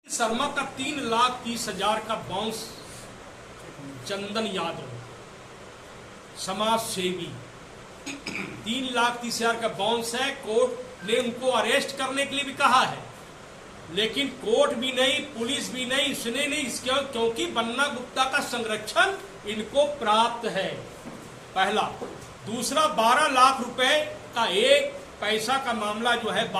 शर्मा का 3,30,000 का बाउंस, चंदन यादव समाज सेवी 3,30,000 का बाउंस है। कोर्ट ने उनको अरेस्ट करने के लिए भी कहा है, लेकिन कोर्ट भी नहीं, पुलिस भी नहीं, इसने नहीं, क्योंकि बन्ना गुप्ता का संरक्षण इनको प्राप्त है, पहला। दूसरा, 12 लाख रुपए का एक पैसा का मामला जो है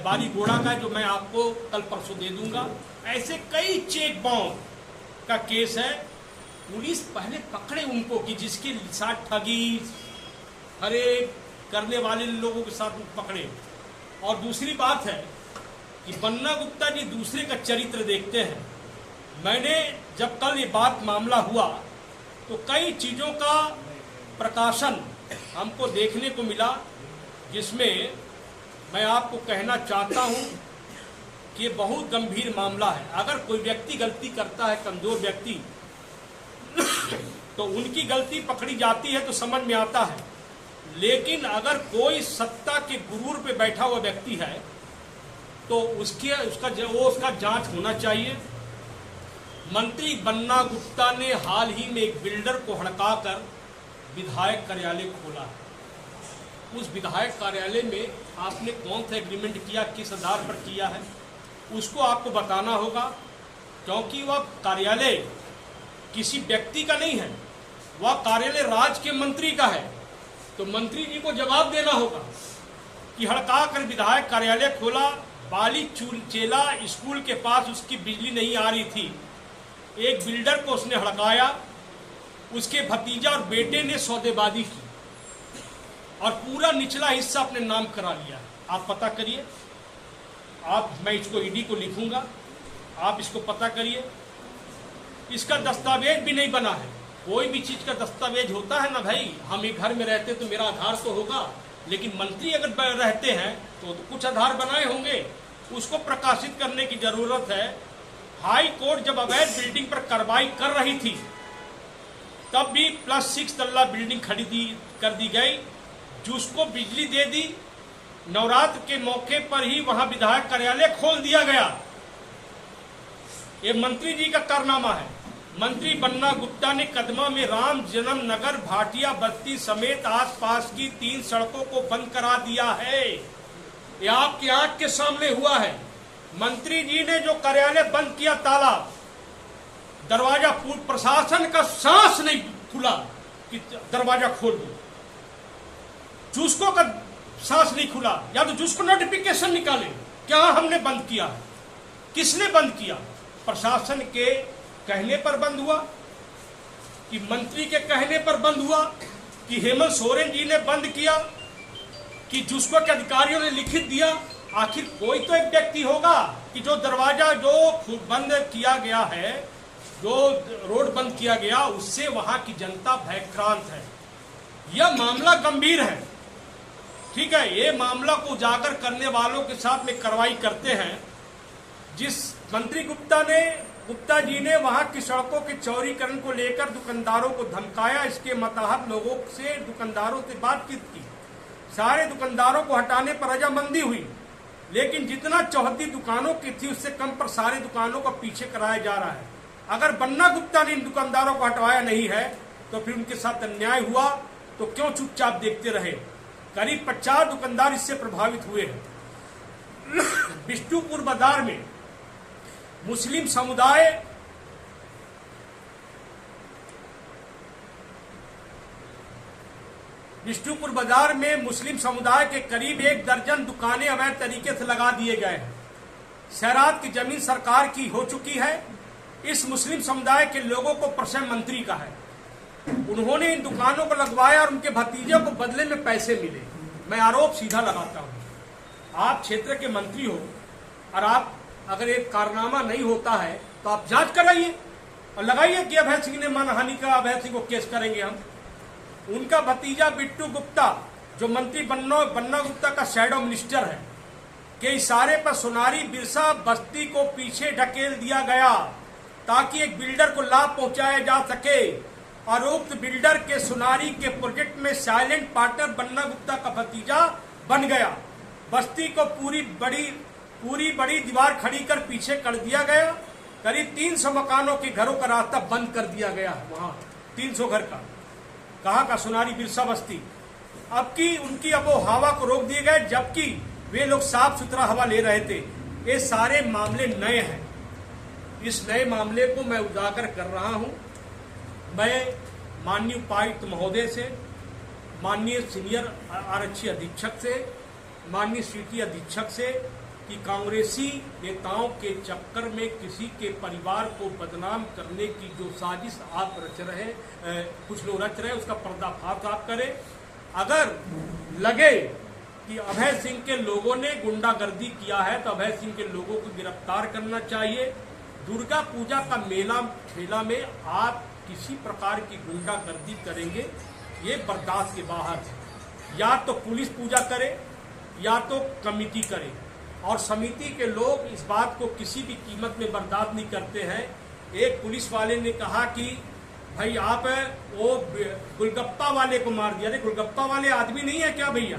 बारी गोड़ा का, जो मैं आपको कल परसों दे दूंगा। ऐसे कई चेक बाउंस का केस है। पुलिस पहले पकड़े उनको कि जिसके साथ ठगी हरे करने वाले लोगों के साथ पकड़े। और दूसरी बात है कि बन्ना गुप्ता जी दूसरे का चरित्र देखते हैं। मैंने जब कल ये बात मामला हुआ तो कई चीज़ों का प्रकाशन हमको देखने को मिला, जिसमें मैं आपको कहना चाहता हूं कि ये बहुत गंभीर मामला है। अगर कोई व्यक्ति गलती करता है, कमजोर व्यक्ति, तो उनकी गलती पकड़ी जाती है तो समझ में आता है, लेकिन अगर कोई सत्ता के गुरूर पे बैठा हुआ व्यक्ति है तो उसका जांच होना चाहिए। मंत्री बन्ना गुप्ता ने हाल ही में एक बिल्डर को हड़काकर विधायक कार्यालय खोला। उस विधायक कार्यालय में आपने कौन सा एग्रीमेंट किया, किस आधार पर किया है, उसको आपको बताना होगा, क्योंकि वह कार्यालय किसी व्यक्ति का नहीं है, वह कार्यालय राज्य के मंत्री का है। तो मंत्री जी को जवाब देना होगा कि हड़का कर विधायक कार्यालय खोला। बाली चेला स्कूल के पास उसकी बिजली नहीं आ रही थी, एक बिल्डर को उसने हड़काया, उसके भतीजा और बेटे ने सौदेबाजी की और पूरा निचला हिस्सा अपने नाम करा लिया। आप पता करिए, मैं इसको ईडी को लिखूंगा, आप इसको पता करिए। इसका दस्तावेज भी नहीं बना है। कोई भी चीज का दस्तावेज होता है ना भाई, हम एक घर में रहते तो मेरा आधार तो होगा, लेकिन मंत्री अगर रहते हैं तो कुछ आधार बनाए होंगे, उसको प्रकाशित करने की जरूरत है। हाई कोर्ट जब अवैध बिल्डिंग पर कार्रवाई कर रही थी तब भी +6 तल्ला बिल्डिंग खड़ी कर दी गई, जिसको बिजली दे दी। नवरात्र के मौके पर ही वहां विधायक कार्यालय खोल दिया गया। ये मंत्री जी का कारनामा है। मंत्री बन्ना गुप्ता ने कदमा में राम जन्म नगर, भाटिया बस्ती समेत आसपास की 3 सड़कों को बंद करा दिया है। ये आपकी आंख के सामने हुआ है। मंत्री जी ने जो कार्यालय बंद किया, ताला दरवाजा, प्रशासन का सांस नहीं खुला कि दरवाजा खोल दो, जुस्को का सांस नहीं खुला, या तो जुस्को नोटिफिकेशन निकाले क्या हमने बंद किया है, किसने बंद किया। प्रशासन के कहने पर बंद हुआ कि मंत्री के कहने पर बंद हुआ कि हेमंत सोरेन जी ने बंद किया कि जुस्को के अधिकारियों ने लिखित दिया। आखिर कोई तो एक व्यक्ति होगा कि जो दरवाजा जो बंद किया गया है, जो रोड बंद किया गया, उससे वहां की जनता भयक्रांत है। यह मामला गंभीर है, ठीक है। ये मामला को उजागर करने वालों के साथ में कार्रवाई करते हैं। जिस मंत्री गुप्ता जी ने वहां की सड़कों के चौड़ीकरण को लेकर दुकानदारों को धमकाया, इसके मतहत लोगों से, दुकानदारों से बातचीत की, सारे दुकानदारों को हटाने पर रजामंदी हुई, लेकिन जितना चौहद्दी दुकानों की थी उससे कम पर सारे दुकानों का पीछे कराया जा रहा है। अगर बन्ना गुप्ता ने इन दुकानदारों को हटवाया नहीं है तो फिर उनके साथ अन्याय हुआ तो क्यों चुपचाप देखते रहे। करीब 50 दुकानदार इससे प्रभावित हुए हैं। बिष्टुपुर बाजार में मुस्लिम समुदाय के करीब 1 दर्जन दुकानें अवैध तरीके से लगा दिए गए हैं। शहरात की जमीन सरकार की हो चुकी है। इस मुस्लिम समुदाय के लोगों को प्रश्न मंत्री का है। उन्होंने इन दुकानों को लगवाया और उनके भतीजे को बदले में पैसे मिले। मैं आरोप सीधा लगाता हूं, आप क्षेत्र के मंत्री हो और आप अगर एक कारनामा नहीं होता है तो आप जांच कराइए और लगाइए कि अभय सिंह ने मानहानि का, अभय सिंह को केस करेंगे हम। उनका भतीजा बिट्टू गुप्ता, जो मंत्री बन्ना गुप्ता का शैडो मिनिस्टर है, के इशारे पर सोनारी बिरसा बस्ती को पीछे ढकेल दिया गया ताकि एक बिल्डर को लाभ पहुंचाया जा सके। और उक्त बिल्डर के सोनारी के प्रोजेक्ट में साइलेंट पार्टनर बन्ना गुप्ता का भतीजा बन गया। बस्ती को पूरी बड़ी पूरी बड़ी दीवार खड़ी कर पीछे कर दिया गया। करीब 300 मकानों के घरों का रास्ता बंद कर दिया गया। वहां 300 घर का, कहाँ का, सोनारी बिरसा बस्ती। अब की उनकी अब वो हवा को रोक दिए गए, जबकि वे लोग साफ सुथरा हवा ले रहे थे। ये सारे मामले नए हैं। इस नए मामले को मैं उजागर कर रहा हूं। मैं माननीय उपायुक्त महोदय से, माननीय सीनियर आरक्षी अधीक्षक से, माननीय सिटी अधीक्षक से कि कांग्रेसी नेताओं के चक्कर में किसी के परिवार को बदनाम करने की जो साजिश आप रच रहे, कुछ लोग रच रहे, उसका पर्दाफाश आप करें। अगर लगे कि अभय सिंह के लोगों ने गुंडागर्दी किया है तो अभय सिंह के लोगों को गिरफ्तार करना चाहिए। दुर्गा पूजा का मेला ठेला में आप किसी प्रकार की गुंडागर्दी करेंगे, ये बर्दाश्त के बाहर है। या तो पुलिस पूजा करे या तो कमेटी करे, और समिति के लोग इस बात को किसी भी कीमत में बर्दाश्त नहीं करते हैं। एक पुलिस वाले ने कहा कि भाई आप वो गुलगप्पा वाले को मार दिया। अरे गुलगप्पा वाले आदमी नहीं है क्या भैया?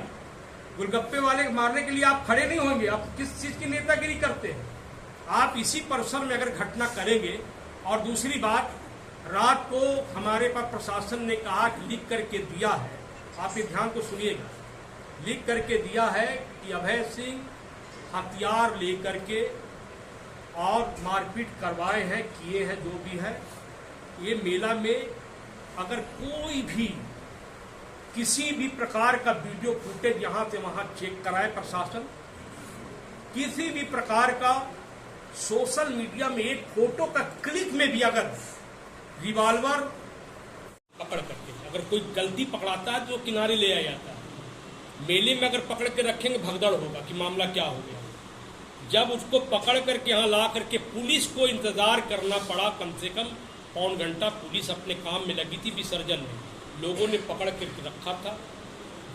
गुलगप्पे वाले मारने के लिए आप खड़े नहीं होंगे। आप किस चीज की नेतागिरी करते हैं? आप इसी परिसर में अगर घटना करेंगे। और दूसरी बात, रात को हमारे पास प्रशासन ने कहा कि लिख करके दिया है, आप ये ध्यान को सुनिएगा, लिख करके दिया है कि अभय सिंह हथियार लेकर के और मारपीट करवाए हैं, किए हैं, जो भी है। ये मेला में अगर कोई भी किसी भी प्रकार का वीडियो फुटेज यहां से वहां चेक कराए प्रशासन, किसी भी प्रकार का सोशल मीडिया में एक फोटो का क्लिक में भी अगर रिवॉल्वर पकड़ करके अगर कोई गलती पकड़ाता है तो किनारे ले आया जाता है। मेले में अगर पकड़ के रखेंगे भगदड़ होगा कि मामला क्या हो गया। जब उसको पकड़ करके यहाँ ला करके पुलिस को इंतजार करना पड़ा, कम से कम पौन घंटा पुलिस अपने काम में लगी थी विसर्जन में, लोगों ने पकड़ करके रखा था।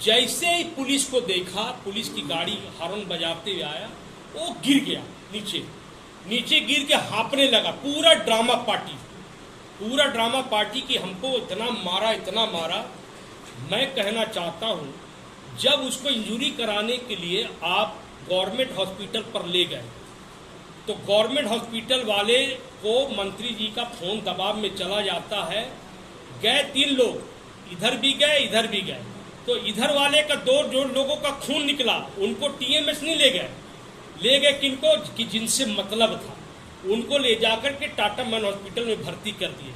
जैसे ही पुलिस को देखा, पुलिस की गाड़ी हॉर्न बजाते हुए आया, वो गिर गया नीचे गिर के हाँपने लगा। पूरा ड्रामा पार्टी की हमको इतना मारा। मैं कहना चाहता हूँ, जब उसको इंजरी कराने के लिए आप गवर्नमेंट हॉस्पिटल पर ले गए तो गवर्नमेंट हॉस्पिटल वाले को मंत्री जी का फोन दबाव में चला जाता है। गए 3 लोग, इधर भी गए, तो इधर वाले का 2 लोगों का खून निकला, उनको टीएमएस नहीं ले गए किनको, कि जिनसे मतलब था, उनको ले जाकर के टाटा मैन हॉस्पिटल में भर्ती कर दिए।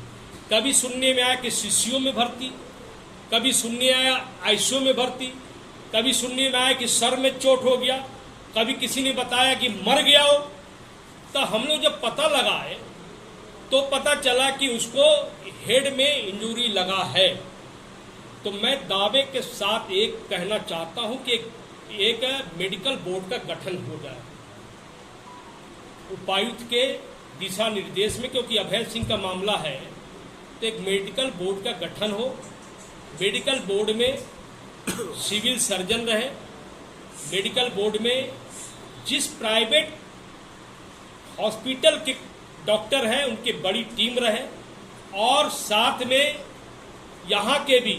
कभी सुनने में आया कि सीसीयू में भर्ती, कभी सुनने आया आईसीयू में भर्ती, कभी सुनने में आया कि सर में चोट हो गया, कभी किसी ने बताया कि मर गया हो। तो हम लोग जब पता लगाए तो पता चला कि उसको हेड में इंजरी लगा है। तो मैं दावे के साथ एक कहना चाहता हूं कि एक मेडिकल बोर्ड का गठन हो जाए उपायुक्त के दिशा निर्देश में, क्योंकि अभय सिंह का मामला है। तो एक मेडिकल बोर्ड का गठन हो, मेडिकल बोर्ड में सिविल सर्जन रहे, मेडिकल बोर्ड में जिस प्राइवेट हॉस्पिटल के डॉक्टर हैं उनकी बड़ी टीम रहे, और साथ में यहाँ के भी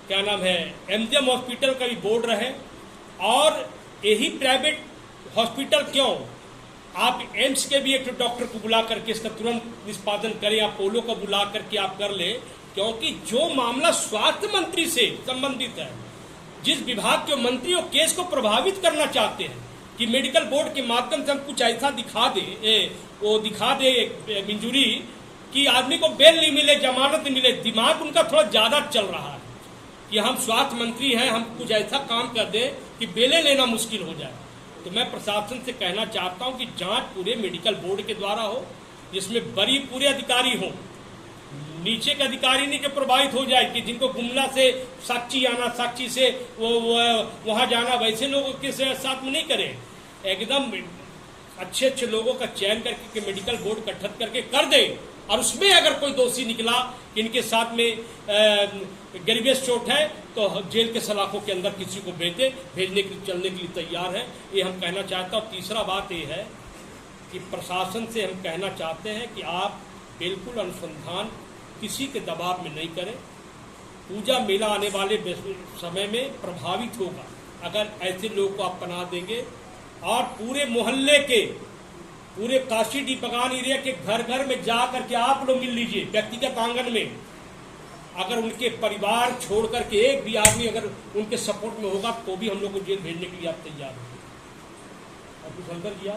क्या नाम है एमजीएम हॉस्पिटल का भी बोर्ड रहे। और यही प्राइवेट हॉस्पिटल क्यों, आप एम्स के भी एक डॉक्टर को बुला करके इसका तुरंत निष्पादन करें, या पोलो को बुला करके आप कर ले, क्योंकि जो मामला स्वास्थ्य मंत्री से संबंधित है, जिस विभाग के मंत्री वो केस को प्रभावित करना चाहते हैं कि मेडिकल बोर्ड के माध्यम से हम कुछ ऐसा दिखा दे इंजरी कि आदमी को बेल नहीं मिले, जमानत नहीं मिले। दिमाग उनका थोड़ा ज्यादा चल रहा है कि हम स्वास्थ्य मंत्री हैं, हम कुछ ऐसा काम कर दें कि बेलें लेना मुश्किल हो जाए। तो मैं प्रशासन से कहना चाहता हूं कि जांच पूरे मेडिकल बोर्ड के द्वारा हो, जिसमें बड़ी पूरे अधिकारी हों, नीचे के अधिकारी नहीं कि प्रभावित हो जाए कि जिनको गुमला से साक्षी आना, साक्षी से वो वहां जाना, वैसे लोगों के साथ में नहीं करें। एकदम अच्छे लोगों का चयन करके मेडिकल बोर्ड गठित करके कर दे, और उसमें अगर कोई दोषी निकला कि इनके साथ में गरीबेश चोट है तो जेल के सलाखों के अंदर किसी को भेजने के लिए चलने के लिए तैयार है। ये हम कहना चाहता हूँ। तीसरा बात ये है कि प्रशासन से हम कहना चाहते हैं कि आप बिल्कुल अनुसंधान किसी के दबाव में नहीं करें। पूजा मेला आने वाले समय में प्रभावित होगा अगर ऐसे लोगों को आप पनाह देंगे और पूरे मोहल्ले के, पूरे काशी डी बगान एरिया के घर घर में जा करके आप लोग मिल लीजिए, व्यक्तिगत आंगन में। अगर उनके परिवार छोड़ करके एक भी आदमी अगर उनके सपोर्ट में होगा तो भी हम लोग को जेल भेजने के लिए आप तैयार हैं। और कुछ अंदर किया